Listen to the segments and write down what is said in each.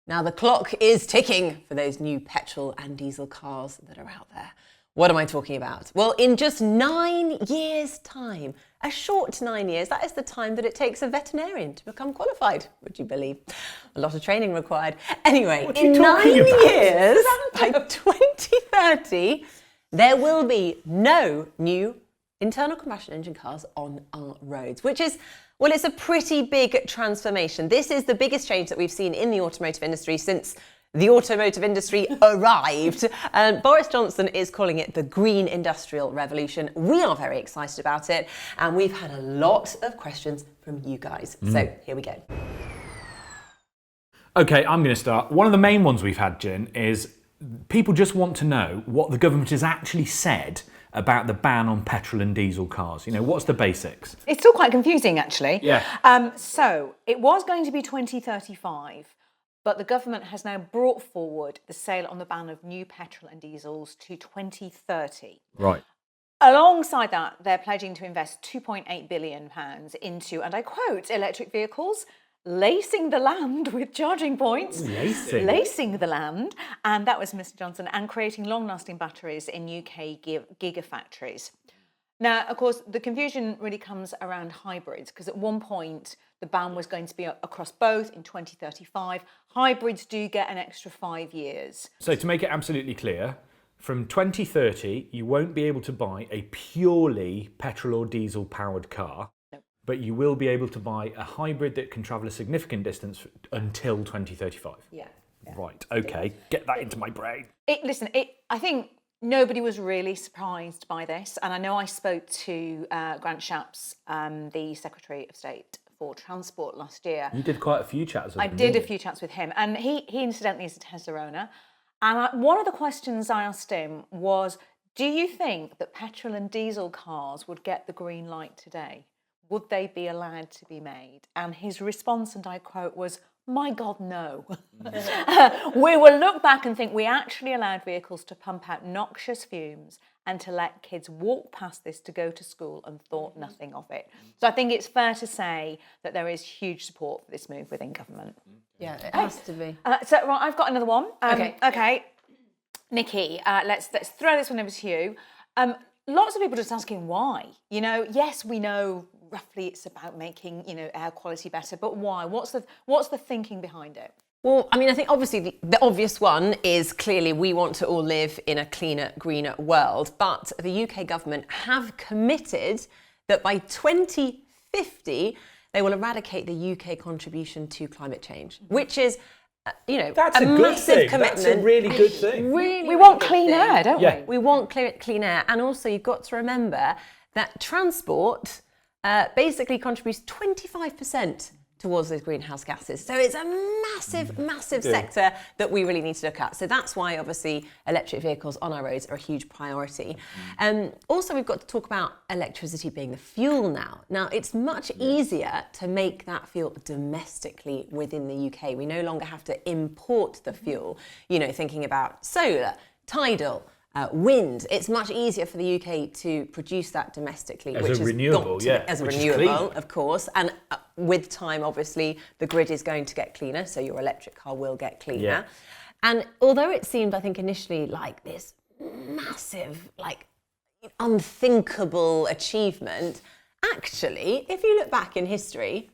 Now the clock is ticking for those new petrol and diesel cars that are out there. What am I talking about? Well, in just 9 years' time, a short 9 years, that is the time that it takes a veterinarian to become qualified, would you believe? A lot of training required. Anyway, in 9 years, by 2030, there will be no new internal combustion engine cars on our roads, which is, well, it's a pretty big transformation. This is the biggest change that we've seen in the automotive industry since the automotive industry arrived. And Boris Johnson is calling it the Green Industrial Revolution. We are very excited about it, and we've had a lot of questions from you guys. So here we go. Okay, I'm going to start. One of the main ones we've had, Gin, is people just want to know what the government has actually said about the ban on petrol and diesel cars. You know, what's the basics? It's still quite confusing, actually. Yeah. So it was going to be 2035, but the government has now brought forward the sale on the ban of new petrol and diesels to 2030. Right. Alongside that, they're pledging to invest £2.8 billion into, and I quote, electric vehicles, lacing the land with charging points. Lacing the land. And that was Mr. Johnson. And creating long-lasting batteries in UK Gigafactories. Now, of course, the confusion really comes around hybrids, because at one point the ban was going to be across both in 2035. Hybrids do get an extra 5 years. So to make it absolutely clear, from 2030, you won't be able to buy a purely petrol or diesel powered car. But you will be able to buy a hybrid that can travel a significant distance until 2035. Yeah. Right, okay, get that into my brain. I think nobody was really surprised by this. And I know I spoke to Grant Shapps, the Secretary of State for Transport last year. You did quite a few chats with him. I did a few chats with him. And he incidentally is a Tesla owner. And one of the questions I asked him was, do you think that petrol and diesel cars would get the green light today? Would they be allowed to be made? And his response, and I quote, was, my God, no. We will look back and think we actually allowed vehicles to pump out noxious fumes and to let kids walk past this to go to school and thought nothing of it. So I think it's fair to say that there is huge support for this move within government. Yeah, it has to be. So right, I've got another one. Okay. Nikki, let's throw this one over to you. Lots of people just asking why. You know, yes, we know roughly it's about making, air quality better, but why? What's the thinking behind it? Well, I mean, I think obviously the obvious one is clearly we want to all live in a cleaner, greener world, but the UK government have committed that by 2050 they will eradicate the UK contribution to climate change, which is that's a good massive thing. commitment. That's a really good thing. We want clean air, don't we? We want clean air. And also you've got to remember that transport basically contributes 25% towards those greenhouse gases. So it's a massive sector that we really need to look at. So that's why obviously electric vehicles on our roads are a huge priority. Also, we've got to talk about electricity being the fuel now. Now, it's much easier to make that fuel domestically within the UK. We no longer have to import the fuel, thinking about solar, tidal, wind. It's much easier for the UK to produce that domestically, as a renewable, of course. And with time, obviously, the grid is going to get cleaner, so your electric car will get cleaner. Yeah. And although it seemed, I think, initially like this massive, unthinkable achievement, actually, if you look back in history,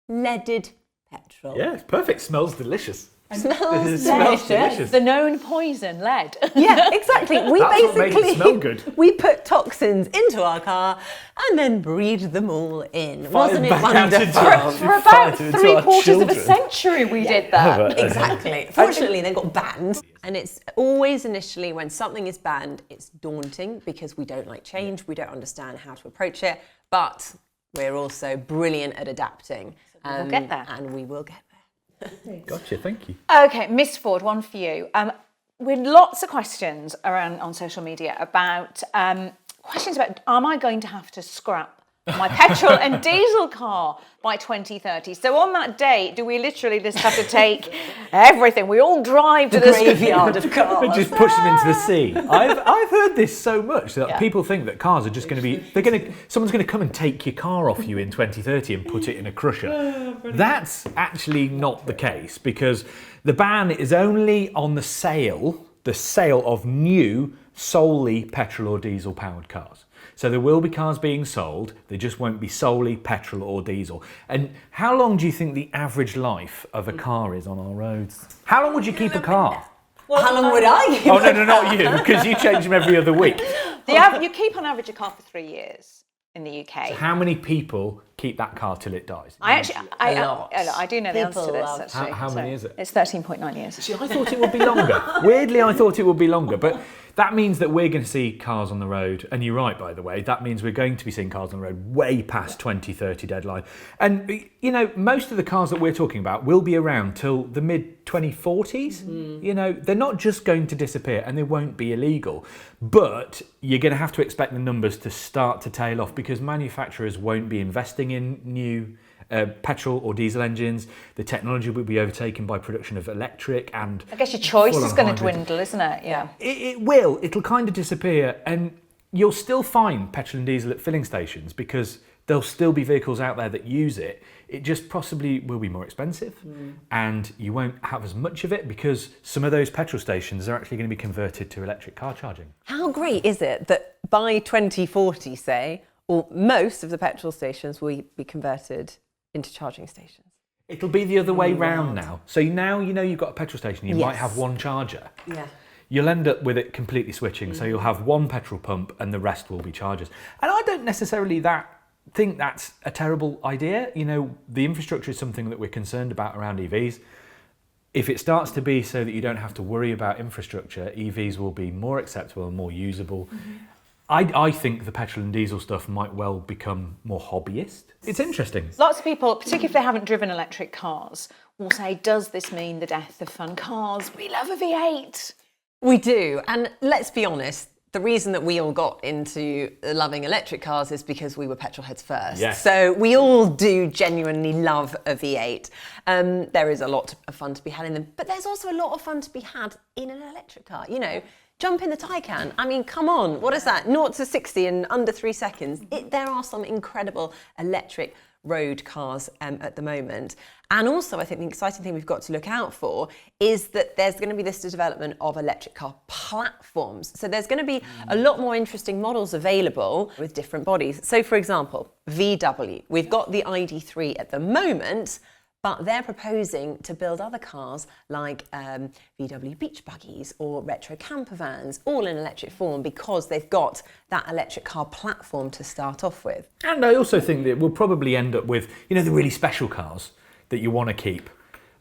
leaded petrol. Yeah, it's perfect. Smells delicious. Smells delicious. The known poison, lead. Yeah, exactly. We That's what made it smell good. We put toxins into our car and then breathed them all in. Wasn't it back out into wonderful? For about 3/4 of a century we did that. Exactly. Fortunately, they got banned. And it's always initially when something is banned, it's daunting because we don't like change, we don't understand how to approach it, but we're also brilliant at adapting. We'll get there. And we will get there. Gotcha, thank you. Okay, Miss Ford, one for you. With lots of questions around on social media about questions about, am I going to have to scrap my petrol and diesel car by 2030? So on that date, do we literally just have to take everything? We all drive to the graveyard of cars. Just push them into the sea. I've heard this so much that people think that cars are just going to be, someone's going to come and take your car off you in 2030 and put it in a crusher. That's actually not the case, because The ban is only on the sale of new solely petrol or diesel powered cars. So there will be cars being sold, they just won't be solely petrol or diesel. And how long do you think the average life of a car is on our roads? How long would you keep a car? Well, how long would I? Oh, no, not you, because you change them every other week. You keep on average a car for 3 years in the UK. So how many people keep that car till it dies? I do know the answer to this, actually. How many is it? It's 13.9 years. See, I thought it would be longer. Weirdly, I thought it would be longer, but that means that we're going to see cars on the road, and you're right, by the way, that means we're going to be seeing cars on the road way past 2030 deadline. And, you know, most of the cars that we're talking about will be around till the mid-2040s. You know, they're not just going to disappear, and they won't be illegal, but you're going to have to expect the numbers to start to tail off because manufacturers won't be investing in new petrol or diesel engines. The technology will be overtaken by production of electric, and I guess your choice is going to hybrid. dwindle, isn't it? Yeah. It will. It'll kind of disappear, and you'll still find petrol and diesel at filling stations because there'll still be vehicles out there that use it. It just possibly will be more expensive, and you won't have as much of it because some of those petrol stations are actually going to be converted to electric car charging. How great is it that by 2040, say, or most of the petrol stations will be converted into charging stations? It'll be the other way round now. So now you know you've got a petrol station, you might have one charger. Yeah. You'll end up with it completely switching. So you'll have one petrol pump and the rest will be chargers. And I don't necessarily think that's a terrible idea. You know, the infrastructure is something that we're concerned about around EVs. If it starts to be so that you don't have to worry about infrastructure, EVs will be more acceptable and more usable. I think the petrol and diesel stuff might well become more hobbyist. It's interesting. Lots of people, particularly if they haven't driven electric cars, will say, does this mean the death of fun cars? We love a V8. We do. And let's be honest, the reason that we all got into loving electric cars is because we were petrol heads first. Yes. So we all do genuinely love a V8. There is a lot of fun to be had in them, but there's also a lot of fun to be had in an electric car. You know, jump in the Taycan. I mean, come on, what is that? 0 to 60 in under 3 seconds. There are some incredible electric road cars at the moment. And also, I think the exciting thing we've got to look out for is that there's going to be this development of electric car platforms. So there's going to be a lot more interesting models available with different bodies. So for example, VW, we've got the ID3 at the moment, but they're proposing to build other cars like VW beach buggies or retro camper vans, all in electric form because they've got that electric car platform to start off with. And I also think that we'll probably end up with, you know, the really special cars that you want to keep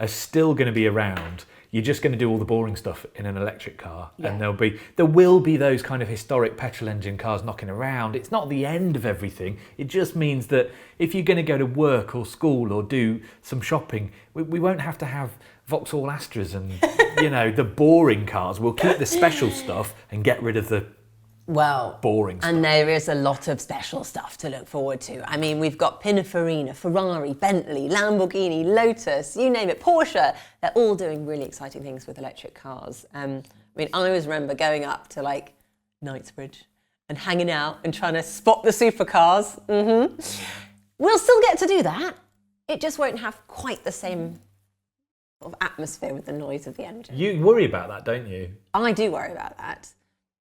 are still going to be around. You're just going to do all the boring stuff in an electric car. Yeah. And there will be those kind of historic petrol engine cars knocking around. It's not the end of everything. It just means that if you're going to go to work or school or do some shopping, we won't have to have Vauxhall Astras and, you know, the boring cars. We'll keep the special stuff and get rid of the boring stuff. And there is a lot of special stuff to look forward to. I mean, we've got Pininfarina, Ferrari, Bentley, Lamborghini, Lotus, you name it, Porsche. They're all doing really exciting things with electric cars. I mean, I always remember going up to like Knightsbridge and hanging out and trying to spot the supercars. We'll still get to do that. It just won't have quite the same sort of atmosphere with the noise of the engine. You worry about that, don't you? I do worry about that.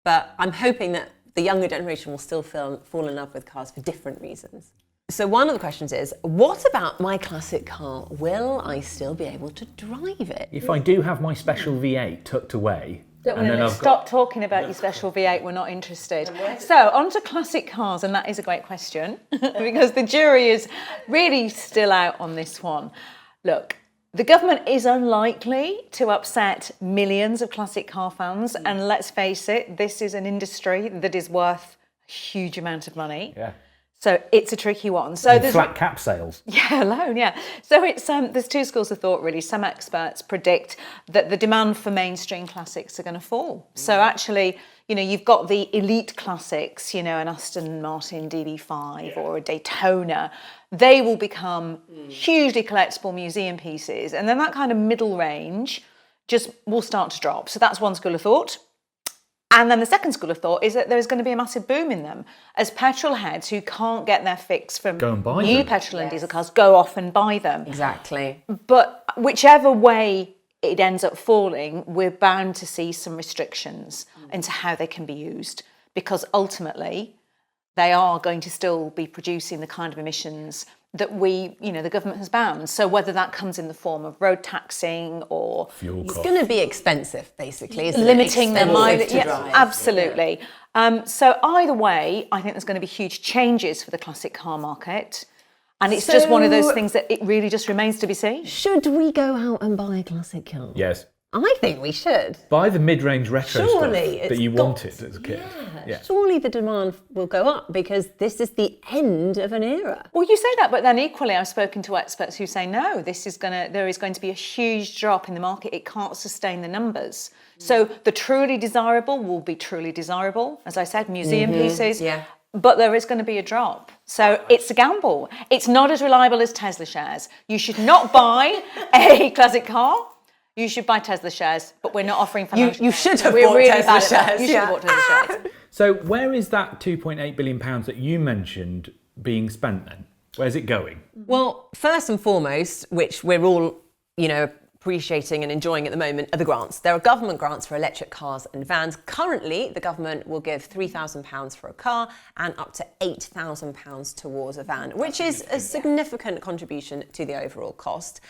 But I'm hoping that the younger generation will still fall in love with cars for different reasons. So one of the questions is, what about my classic car? Will I still be able to drive it? If I do have my special V8 tucked away, Stop talking about your special V8, we're not interested. So, on to classic cars, and that is a great question, because the jury is really still out on this one. Look, the government is unlikely to upset millions of classic car fans, and let's face it, this is an industry that is worth a huge amount of money. Yeah. So it's a tricky one. So there's flat cap sales. Yeah, alone, yeah. So it's there's two schools of thought really. Some experts predict that the demand for mainstream classics are going to fall. So actually, you know, you've got the elite classics, you know, an Aston Martin DB5 or a Daytona. They will become hugely collectible museum pieces, and then that kind of middle range just will start to drop. So that's one school of thought. And then the second school of thought is that there's going to be a massive boom in them as petrol heads who can't get their fix from new petrol and diesel cars go off and buy them. Exactly. But whichever way it ends up falling, we're bound to see some restrictions into how they can be used, because ultimately they are going to still be producing the kind of emissions that the government has banned. So whether that comes in the form of road taxing or Fuel It's costs. going to be expensive, basically, isn't limiting it? their mileage. Expensive to Yeah, drive. absolutely. So either way, I think there's going to be huge changes for the classic car market. And it's just one of those things that it really just remains to be seen. Should we go out and buy a classic car? Yes. I think we should. Buy the mid-range retro Surely stuff that it's you got- wanted as a kid. Yeah. Surely the demand will go up because this is the end of an era. Well, you say that, but then equally, I've spoken to experts who say no. There is going to be a huge drop in the market. It can't sustain the numbers. So the truly desirable will be truly desirable, as I said, museum pieces. Yeah. But there is going to be a drop. So it's a gamble. It's not as reliable as Tesla shares. You should not buy a classic car. You should buy Tesla shares, but we're not offering financial. You should have We're bought really Tesla bad at that. shares, You should have yeah. bought Tesla shares. So where is that £2.8 billion that you mentioned being spent then? Where's it going? Well, first and foremost, which we're all, appreciating and enjoying at the moment, are the grants. There are government grants for electric cars and vans. Currently, the government will give £3,000 for a car and up to £8,000 towards a van, which is a significant contribution to the overall cost.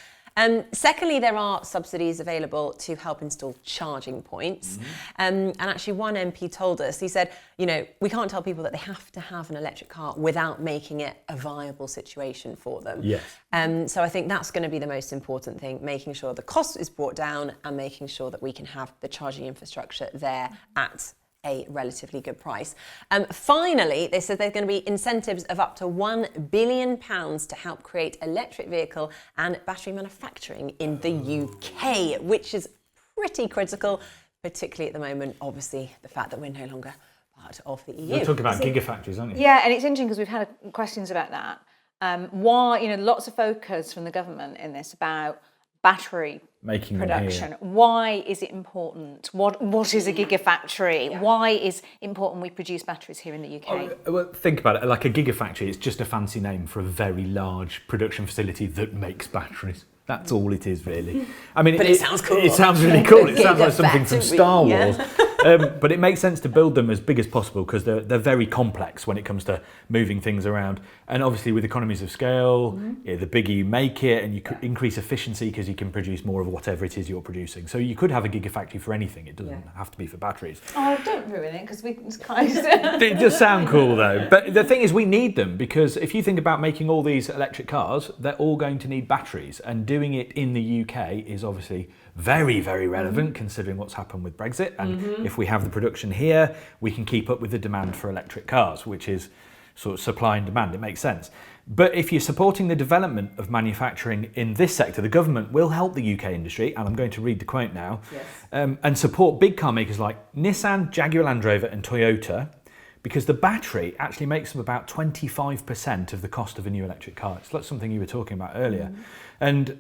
Secondly, there are subsidies available to help install charging points. And actually one MP told us, he said, we can't tell people that they have to have an electric car without making it a viable situation for them. Yes. So I think that's going to be the most important thing, making sure the cost is brought down and making sure that we can have the charging infrastructure there at a relatively good price. Finally, they said there's going to be incentives of up to £1 billion to help create electric vehicle and battery manufacturing in the UK, which is pretty critical, particularly at the moment, obviously, the fact that we're no longer part of the EU. You're talking about gigafactories, aren't you? Yeah, and it's interesting because we've had questions about that. Why, lots of focus from the government in this about battery Making them production. here. Why is it important? What is a gigafactory? Why is it important we produce batteries here in the UK? Well, think about it. Like a gigafactory, it's just a fancy name for a very large production facility that makes batteries. That's all it is, really. I mean, But it sounds cool. It sounds really cool. It sounds like something from Gigafactory, Star Wars. yeah. But it makes sense to build them as big as possible because they're very complex when it comes to moving things around. And obviously, with economies of scale, the bigger you make it, and you could increase efficiency because you can produce more of whatever it is you're producing. So you could have a gigafactory for anything. It doesn't have to be for batteries. Oh, don't ruin it because we kind of. It does sound cool though. But the thing is, we need them because if you think about making all these electric cars, they're all going to need batteries, and doing it in the UK is obviously very, very relevant considering what's happened with Brexit. And if we have the production here, we can keep up with the demand for electric cars, which is sort of supply and demand. It makes sense. But if you're supporting the development of manufacturing in this sector, the government will help the UK industry, and I'm going to read the quote now, and support big car makers like Nissan, Jaguar Land Rover and Toyota, because the battery actually makes them about 25% of the cost of a new electric car. It's like something you were talking about earlier. And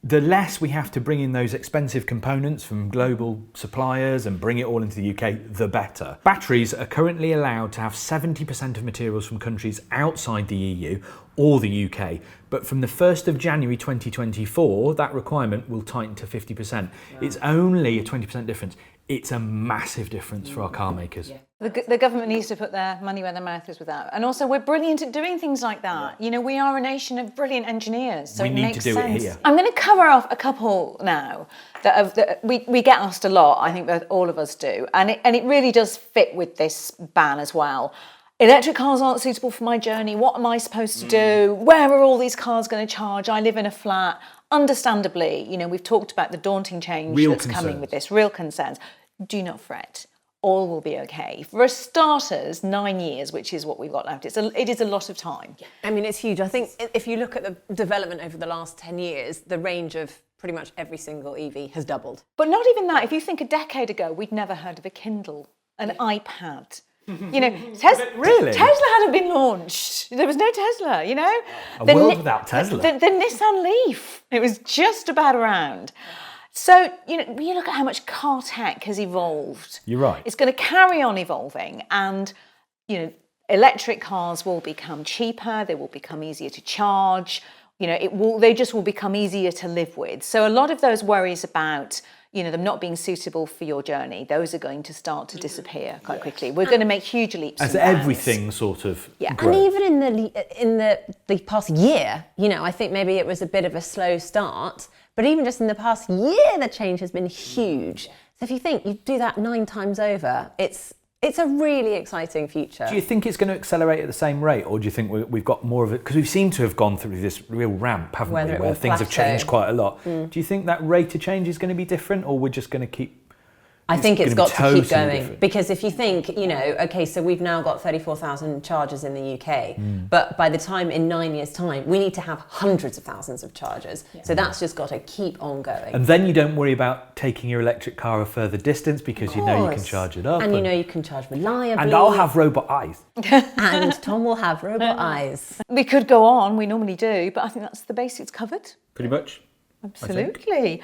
the less we have to bring in those expensive components from global suppliers and bring it all into the UK, the better. Batteries are currently allowed to have 70% of materials from countries outside the EU or the UK. But from the 1st of January 2024, that requirement will tighten to 50%. It's only a 20% difference. It's a massive difference for our car makers. The government needs to put their money where their mouth is with that. And also, we're brilliant at doing things like that. We are a nation of brilliant engineers, so We it need makes to do sense. it here. I'm going to cover off a couple now that we get asked a lot. I think that all of us do, and it really does fit with this ban as well. Electric cars aren't suitable for my journey. What am I supposed to do? Where are all these cars going to charge? I live in a flat. Understandably, we've talked about the daunting change Real that's coming concerns. with this. Real concerns. Do not fret. All will be okay. For starters, 9 years, which is what we've got left. It is a lot of time. I mean, it's huge. I think if you look at the development over the last 10 years, the range of pretty much every single EV has doubled. But not even that. If you think a decade ago, we'd never heard of a Kindle, an iPad. Really? Tesla hadn't been launched. There was no Tesla, A world without Tesla. The Nissan Leaf. It was just about around. So, when you look at how much car tech has evolved. You're right. It's going to carry on evolving, and, electric cars will become cheaper, they will become easier to charge. you know, they just will become easier to live with. So a lot of those worries about, you know, them not being suitable for your journey, those are going to start to disappear quite quickly. We're going to make huge leaps as and bounds. everything sort of And grows. even in the past year, you know, I think maybe it was a bit of a slow start, but even just in the past year, the change has been huge. So if you think you do that 9 times over, it's a really exciting future. Do you think it's going to accelerate at the same rate, or do you think we've got more of it? Because we seem to have gone through this real ramp, haven't we, where things have changed quite a lot. Do you think that rate of change is going to be different, or we're just going to keep... I think it's got to keep going, different? because if you think, you know, okay, so we've now got 34,000 chargers in the UK, but by the time in 9 years' time, we need to have hundreds of thousands of chargers. So that's just got to keep on going. And then you don't worry about taking your electric car a further distance, because you know you can charge it up. And you know you can charge reliably. And I'll have robot eyes. And Tom will have robot eyes. We could go on, we normally do, but I think that's the basics covered. Pretty much. Absolutely.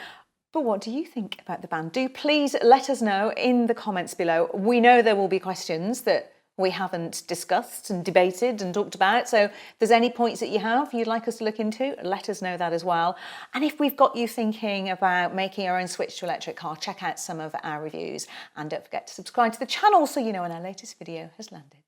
But what do you think about the ban? Do please let us know in the comments below. We know there will be questions that we haven't discussed and debated and talked about. So if there's any points that you have you'd like us to look into, let us know that as well. And if we've got you thinking about making our own switch to electric car, check out some of our reviews. And don't forget to subscribe to the channel so you know when our latest video has landed.